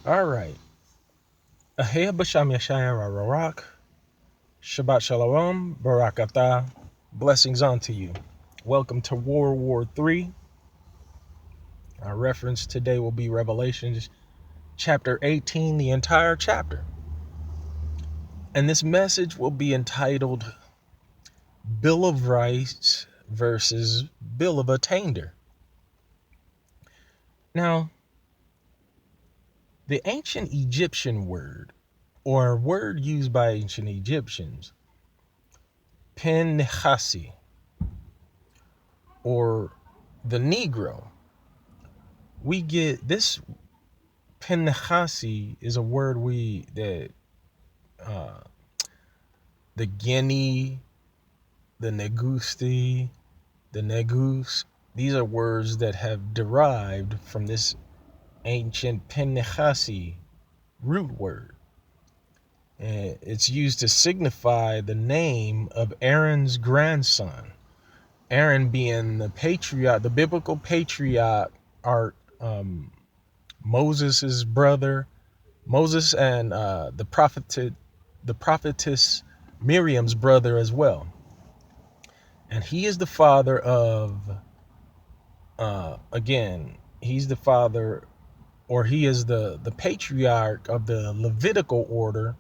All right. Ahayah Bahasham Yashiya Rawach. Shabbat Shalom. Barak Athah. Blessings unto you. Welcome to World War III. Our reference today will be Revelations chapter 18, the entire chapter. And this message will be entitled Bill of Rights versus Bill of Attainder. Now, the ancient Egyptian word, or word used by ancient Egyptians, Pe-nehasi, or the Negro, we get this. Pinechas is a word uh, the Guinea, the Negusti, the Negus, these are words that have derived from this ancient Pinechas root word. And it's used to signify the name of Aaron's grandson. Aaron being the patriarch, the biblical patriarch, Moses' brother, Moses and the prophetess Miriam's brother as well. And he is the father of, he's the father, or he is the patriarch of the Levitical order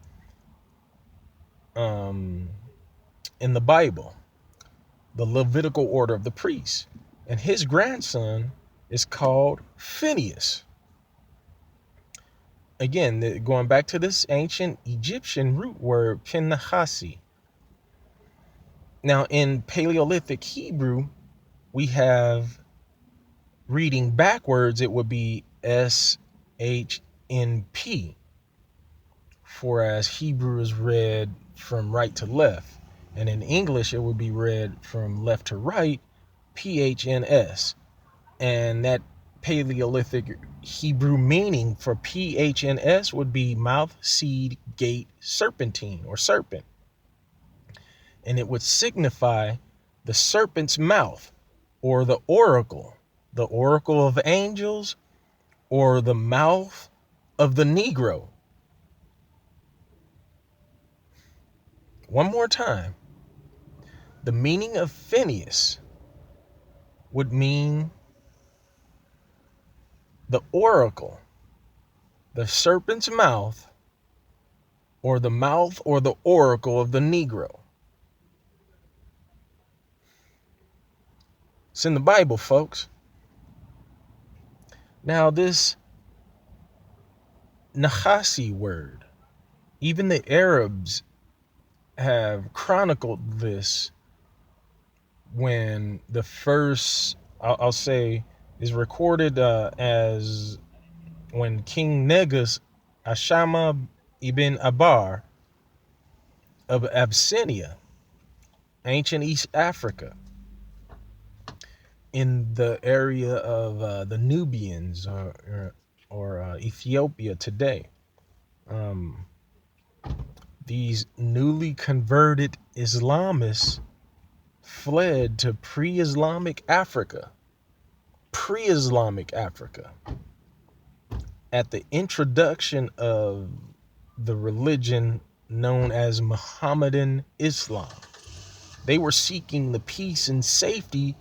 in the Bible, the Levitical order of the priests. And his grandson is called Phineas. Again, going back to this ancient Egyptian root word, Pe-nehasi. Now, in Paleolithic Hebrew, we have, reading backwards, it would be SHNP, for as Hebrew is read from right to left. And in English, it would be read from left to right, PHNS. And that Paleolithic Hebrew meaning for PHNS would be mouth, seed, gate, serpentine, or serpent. And it would signify the serpent's mouth, or the oracle of angels, or the mouth of the Negro. One more time. The meaning of Phineas would mean the oracle, the serpent's mouth, or the mouth or the oracle of the Negro. It's in the Bible, folks. Now, this Nahasi word, even the Arabs have chronicled this when the first, I'll say, is recorded as when King Negus, Ashama ibn Abjar of Abyssinia, ancient East Africa, in the area of the Nubians or Ethiopia today. These newly converted Islamists fled to Pre-Islamic Africa. Pre-Islamic Africa. At the introduction of the religion known as Mohammadan Islam. They were seeking the peace and safety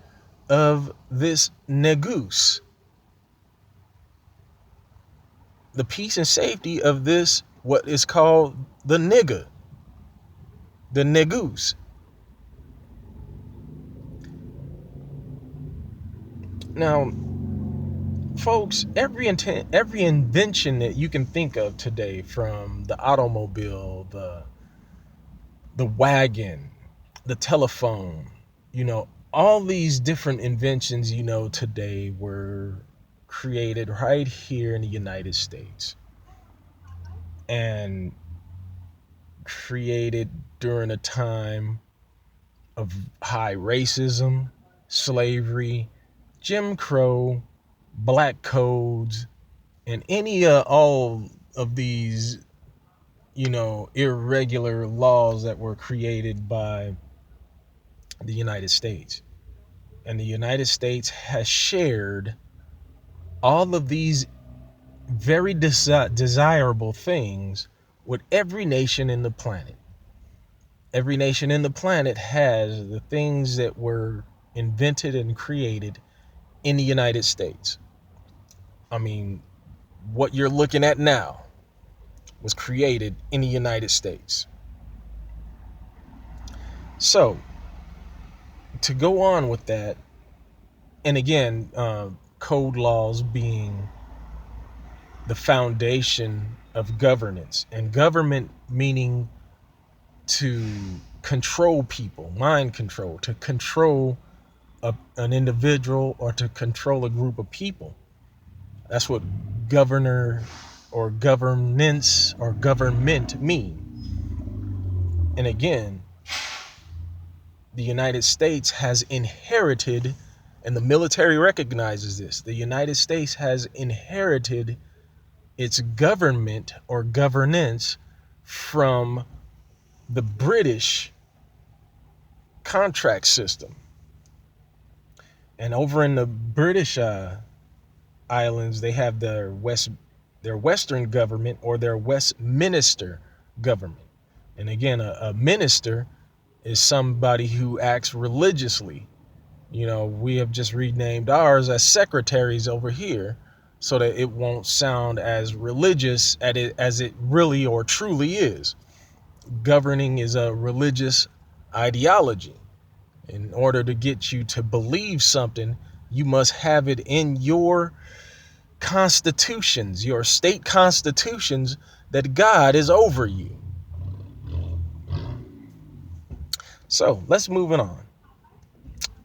of this Negus. The peace and safety of this, what is called the nigger, the Negus. Now, folks, every invention that you can think of today, from the automobile, the wagon, the telephone, all these different inventions, today were created right here in the United States and created during a time of high racism, slavery, Jim Crow, black codes, and all of these, irregular laws that were created by the United States. And the United States has shared all of these very desirable things with every nation in the planet. Every nation in the planet has the things that were invented and created in the United States. I mean, what you're looking at now was created in the United States. So, to go on with that, and again, code laws being the foundation of governance, and government meaning to control people, mind control, to control an individual or to control a group of people. That's what governor or governance or government mean. And again, the United States has inherited, and the military recognizes this, the United States has inherited its government or governance from the British contract system. And over in the British islands, they have their Western government, or their Westminster government. And again, a minister is somebody who acts religiously. You know, we have just renamed ours as secretaries over here so that it won't sound as religious as it really or truly is. Governing is a religious ideology. In order to get you to believe something, you must have it in your constitutions, your state constitutions, that God is over you. So let's move it on.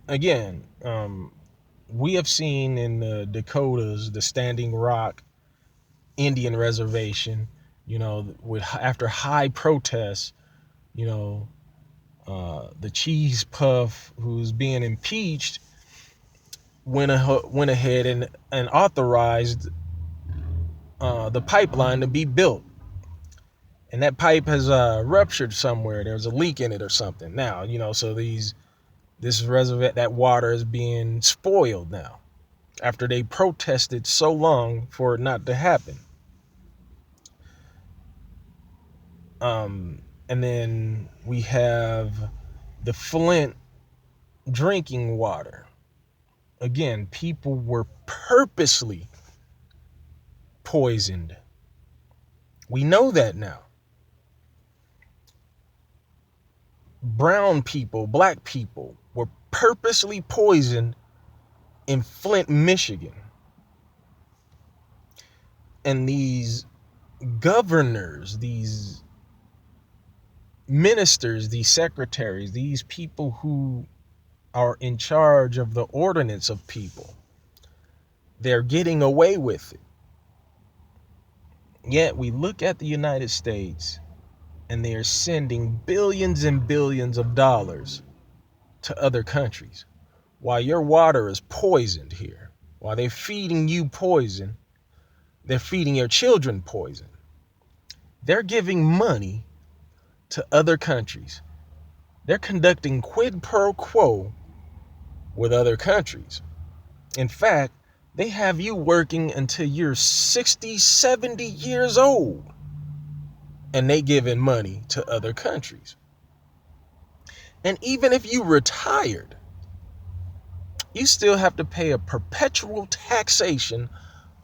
Again, we have seen in the Dakotas, the Standing Rock Indian Reservation, you know, after high protests, you know, the cheese puff who's being impeached went ahead and authorized the pipeline to be built. And that pipe has ruptured somewhere. There's a leak in it or something. Now, you know, so this reservoir, that water is being spoiled now after they protested so long for it not to happen. And then we have the Flint drinking water. Again, people were purposely poisoned. We know that now. Brown people, black people were purposely poisoned in Flint, Michigan. And these governors, these ministers, these secretaries, these people who are in charge of the ordinance of people, they're getting away with it. Yet we look at the United States and they are sending billions and billions of dollars to other countries while your water is poisoned here. While they're feeding you poison, they're feeding your children poison. They're giving money to other countries. They're conducting quid pro quo with other countries. In fact, they have you working until you're 60, 70 years old, and they giving money to other countries. And even if you retired, you still have to pay a perpetual taxation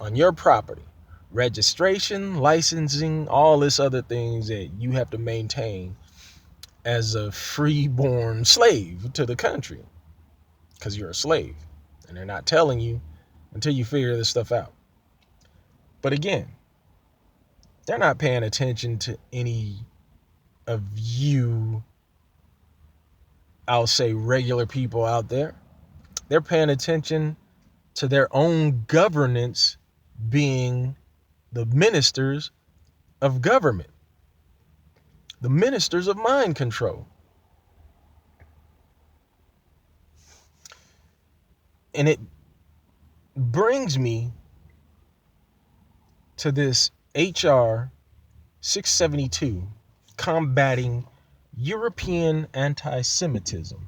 on your property, registration, licensing, all this other things that you have to maintain as a freeborn slave to the country, because you're a slave, and they're not telling you until you figure this stuff out. But again, they're not paying attention to any of you, I'll say regular people out there. They're paying attention to their own governance being the ministers of government, the ministers of mind control. And it brings me to this HR 672, combating European anti-Semitism.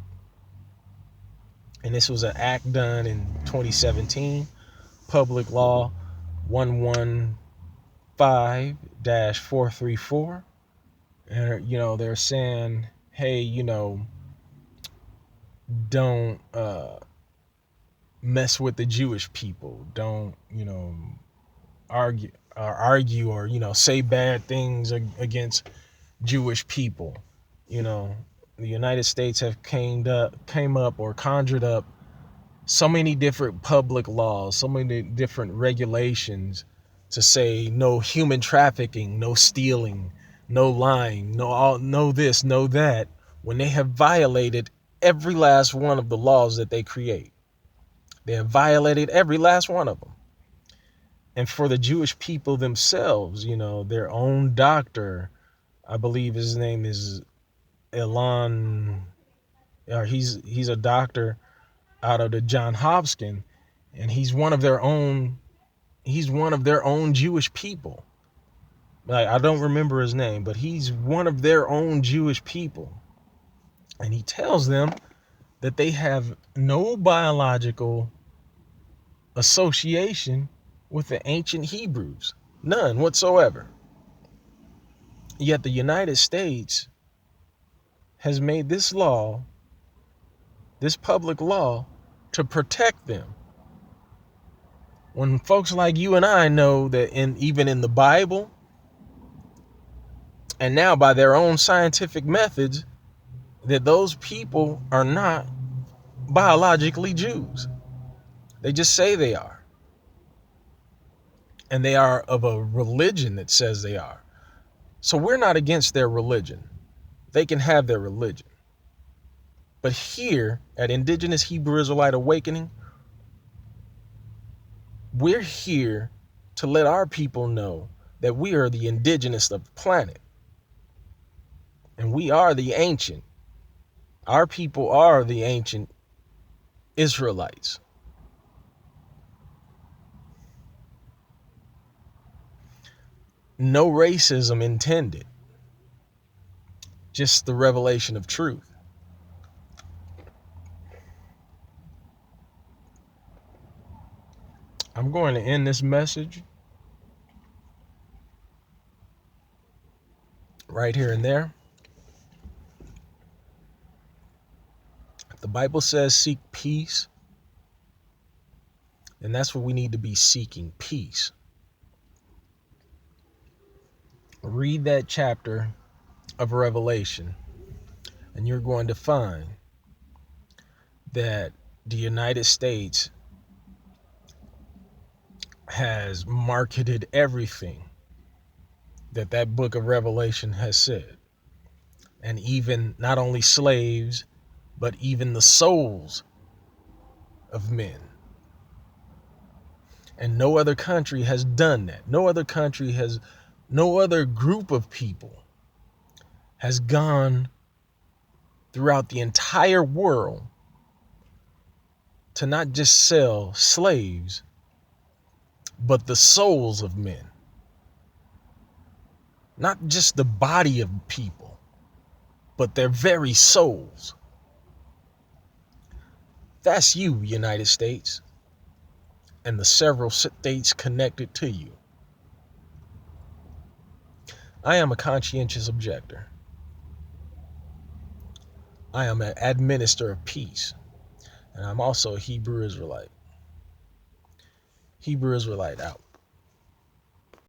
And this was an act done in 2017, Public Law 5-434. And, they're saying, hey, don't mess with the Jewish people. Don't, argue or, say bad things against Jewish people. The United States have came up or conjured up so many different public laws, so many different regulations to say no human trafficking, no stealing, no lying, no this, no that, when they have violated every last one of the laws that they create. They have violated every last one of them. And for the Jewish people themselves, their own doctor, I believe his name is Elon, or he's a doctor out of the John Hopkins, and he's one of their own Jewish people. Like, I don't remember his name, but he's one of their own Jewish people. And he tells them that they have no biological association with the ancient Hebrews. None whatsoever. Yet the United States has made this law, this public law, to protect them. When folks like you and I know that even in the Bible, and now by their own scientific methods, that those people are not biologically Jews. They just say they are. And they are of a religion that says they are. So we're not against their religion. They can have their religion. But here at Indigenous Hebrew Israelite Awakening, we're here to let our people know that we are the indigenous of the planet. And we are the ancient. Our people are the ancient Israelites. No racism intended. Just the revelation of truth. I'm going to end this message right here and there. The Bible says seek peace, and that's what we need to be seeking, peace. Read that chapter of Revelation, and you're going to find that the United States has marketed everything that book of Revelation has said. And even not only slaves, but even the souls of men. And no other country has done that. No other group of people has gone throughout the entire world to not just sell slaves, but the souls of men. Not just the body of people, but their very souls. That's you, United States, and the several states connected to you. I am a conscientious objector. I am an administrator of peace, and I'm also a Hebrew Israelite. Hebrew Israelite out.